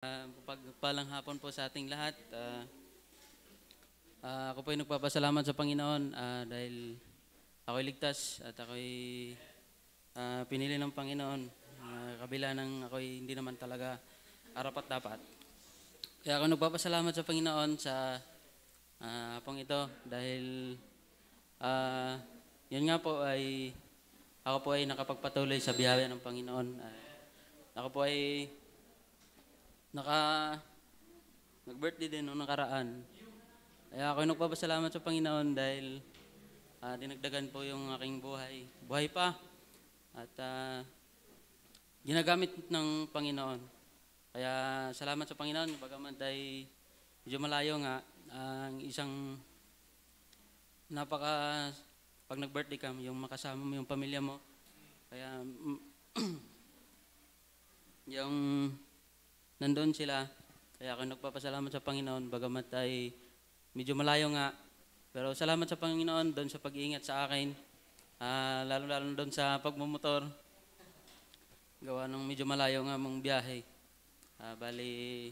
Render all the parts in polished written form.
Pagpalang hapon po sa ating lahat. Ako po ay nagpapasalamat sa Panginoon dahil ako'y ligtas at ako'y pinili ng Panginoon. Kabila ng ako'y hindi naman talaga arapat dapat. Kaya ako nagpapasalamat sa Panginoon sa hapong ito dahil yun nga po ay ako po ay nakapagpatuloy sa biyaya ng Panginoon. Ako po ay nag-birthday din noong nakaraan. Kaya ako nagpapasalamat sa Panginoon dahil dinagdagan po yung aking buhay. Buhay pa at ginagamit ng Panginoon. Kaya salamat sa Panginoon. Bagaman ay medyo malayo nga, ang isang pag nag-birthday ka, yung makasama mo yung pamilya mo. Kaya yung nandun sila. Kaya ako nagpapasalamat sa Panginoon. Bagamat ay medyo malayo nga. Pero salamat sa Panginoon doon sa pag-iingat sa akin. Lalo-lalo doon sa pagmumotor. Gawa ng medyo malayo nga mong biyahe. Bali,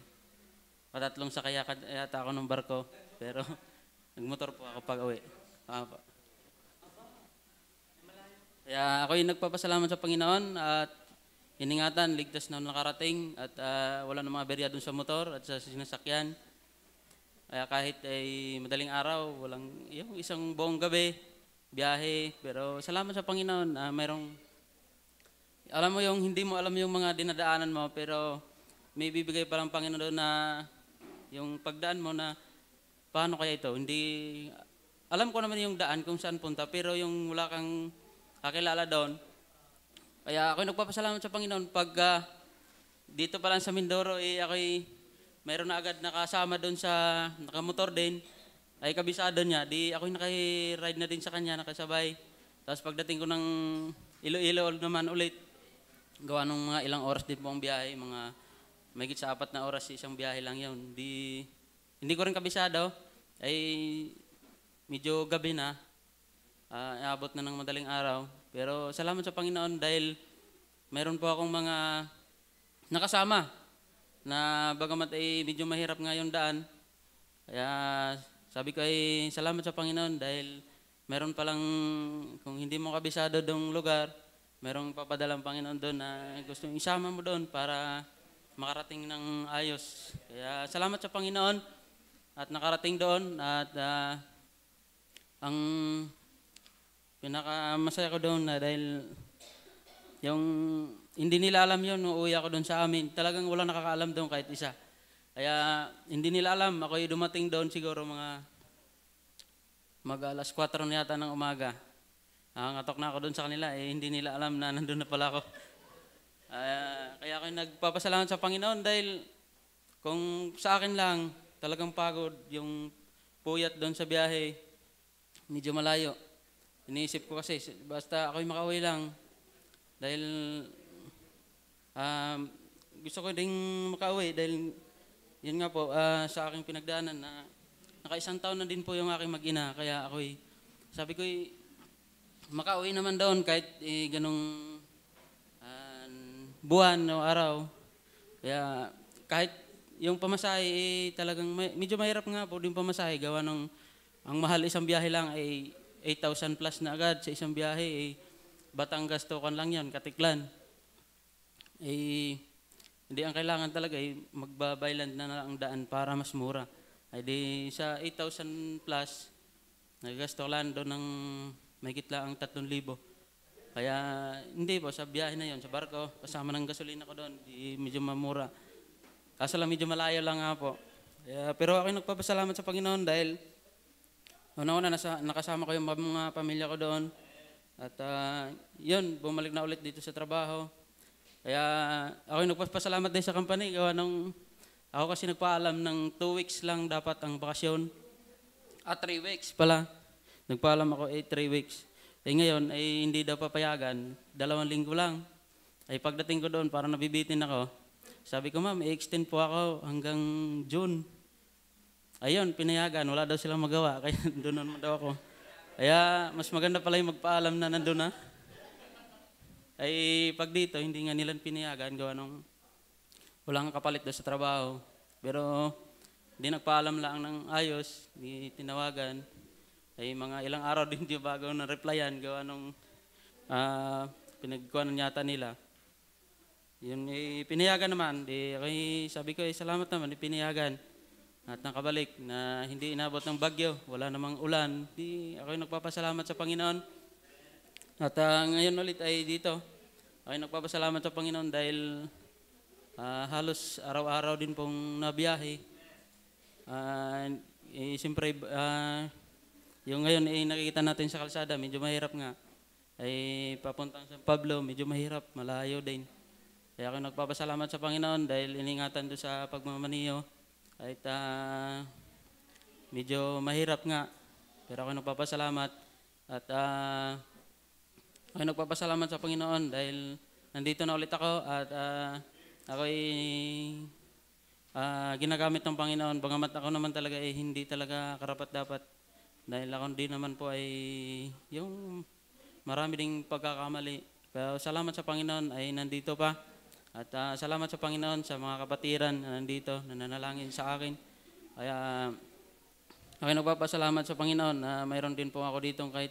patatlong sakay yata ako ng barko. Pero nagmotor po ako pag uwi. Kaya ako'y nagpapasalamat sa Panginoon at iningatan, ligtas na nakarating at wala na mga berya doon sa motor at sa sinasakyan. Kaya kahit ay madaling araw, walang yung isang buong gabi, biyahe. Pero salamat sa Panginoon, alam mo yung hindi mo alam yung mga dinadaanan mo, pero may bibigay pa lang Panginoon doon na yung pagdaan mo na paano kaya ito. Hindi, alam ko naman yung daan kung saan punta, pero yung wala kang kakilala doon. Kaya ako nagpapasalamat sa Panginoon pag dito pa lang sa Mindoro, ako'y mayroon na agad nakasama doon sa nakamotor din, ay kabisado niya. Di ako'y naka-ride na din sa kanya, nakasabay. Tapos pagdating ko ng Iloilo naman ulit, gawa ng mga ilang oras din po ang biyahe, mga mahigit sa 4 na oras isang biyahe lang yun. Hindi ko rin kabisado, ay medyo gabi na, abot na ng madaling araw. Pero salamat sa Panginoon dahil mayroon po akong mga nakasama na bagamat ay medyo mahirap nga yung daan. Kaya sabi ko ay salamat sa Panginoon dahil meron palang, kung hindi mo kabisado doong lugar, merong papadalang Panginoon doon na gusto isama mo doon para makarating ng ayos. Kaya salamat sa Panginoon at nakarating doon at ang pinakamasaya ko doon na dahil yung hindi nila alam yun, nung uwi ako doon sa amin, talagang wala nakakaalam doon kahit isa. Kaya hindi nila alam, ako'y dumating doon siguro mga alas 4 na yata ng umaga. Ngatok na ako doon sa kanila, hindi nila alam na nandun na pala ako. Kaya ako'y nagpapasalamat sa Panginoon dahil kung sa akin lang, talagang pagod, yung puyat doon sa biyahe, medyo malayo. Iniisip ko kasi, basta ako'y makauwi lang. Dahil gusto ko ding makauwi dahil yun nga po sa aking pinagdaanan na naka-1 taon na din po yung aking mag-ina. Kaya ako'y, sabi ko makauwi naman doon kahit ganong buwan o araw. Kaya kahit yung pamasahe talagang medyo mahirap nga po din pamasahe. Gawa ng ang mahal isang biyahe lang ay 8,000 plus na agad sa isang biyahe. Batangas Tukan lang yan, Katiklan. Hindi ang kailangan talaga magbabayland na ang daan para mas mura. Ay di sa 8,000 plus, nagasto lang doon ng mahigit lang ang 3,000. Kaya hindi po, sa biyahe na yon sa barko, kasama ng gasolina ko doon, medyo mamura. Kaso lang medyo malayo lang nga po. Pero ako nagpapasalamat sa Panginoon dahil una-una nakasama ko yung mga pamilya ko doon. At yun, bumalik na ulit dito sa trabaho. Kaya ako nagpapasalamat din sa company. Gawa nung ako kasi nagpaalam ng 2 weeks lang dapat ang bakasyon. 3 weeks pala. Nagpaalam ako 3 weeks. Ngayon ay hindi daw papayagan. 2 linggo lang. Ay pagdating ko doon, parang nabibitin ako. Sabi ko, ma'am, i-extend po ako hanggang June. Ayun, pinayagan. Wala daw silang magawa. Kaya doon naman daw ako. Kaya mas maganda pala yung magpaalam na nandun na. Ay pag dito, hindi nga nilang pinayagan gawa nung walang kapalit doon sa trabaho. Pero di nagpaalam lang ng ayos, di tinawagan. Ay mga ilang araw din di bago na replyan gawa nung pinagkuhanan yata nila. Yun, pinayagan naman. Sabi ko, salamat naman, pinayagan. At nakabalik na hindi inabot ng bagyo, wala namang ulan. Ako nagpapasalamat sa Panginoon. At ngayon ulit ay dito. Ako nagpapasalamat sa Panginoon dahil halos araw-araw din pong nabiyahe. Siyempre, yung ngayon nakikita natin sa kalsada, medyo mahirap nga. Ay papuntang San Pablo, medyo mahirap, malayo din. Kaya ako nagpapasalamat sa Panginoon dahil iningatan doon sa pagmamaniho. Kahit medyo mahirap nga, pero ako nagpapasalamat. At ako nagpapasalamat sa Panginoon dahil nandito na ulit ako at ako'y ginagamit ng Panginoon. Bagamat ako naman talaga hindi talaga karapat-dapat. Dahil ako din naman po ay yung marami ding pagkakamali. Pero salamat sa Panginoon ay nandito pa. At salamat sa Panginoon sa mga kapatiran na nandito, na nanalangin sa akin. Kaya ako nagpapasalamat sa Panginoon na mayroon din po ako dito kahit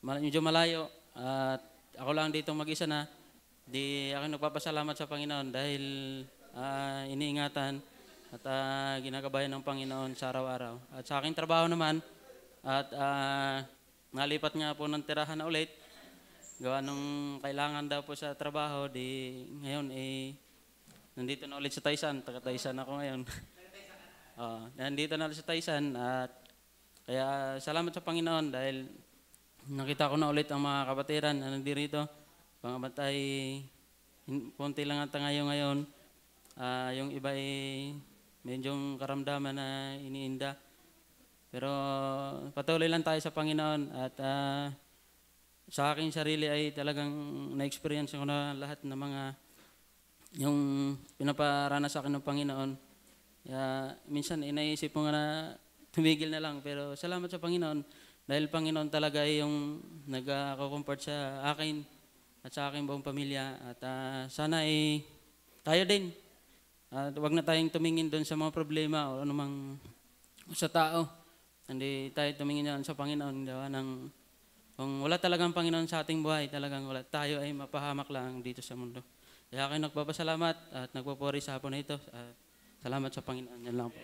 medyo malayo. At ako lang dito mag-isa na. Ako nagpapasalamat sa Panginoon dahil iniingatan at ginagabayan ng Panginoon sa araw-araw. At sa aking trabaho naman, at nalipat nga po ng tirahan na ulit. Gawa nung kailangan daw po sa trabaho, ngayon nandito na ulit sa Taysan. Taga-Taysan ako ngayon. Nandito na ulit sa Taysan at kaya salamat sa Panginoon dahil nakita ko na ulit ang mga kapatiran na nandito. Pangabatay, konti lang ang tangayo ngayon. Yung iba ay medyo karamdaman na iniinda. Pero patuloy lang tayo sa Panginoon at sa aking sarili ay talagang na-experience ko na lahat ng mga yung pinaparana sa akin ng Panginoon. Kaya minsan inaisip ko nga na tumigil na lang, pero salamat sa Panginoon dahil Panginoon talaga ay yung nag-comfort sa akin at sa aking buong pamilya. At sana ay tayo din. At huwag na tayong tumingin doon sa mga problema o anumang sa tao. Hindi tayo tumingin yan sa Panginoon. Kung wala talagang Panginoon sa ating buhay, talagang wala. Tayo ay mapahamak lang dito sa mundo. Kaya ako'y nagpapasalamat at nagpupuri sa hapon na ito. Salamat sa Panginoon. Yan lang po.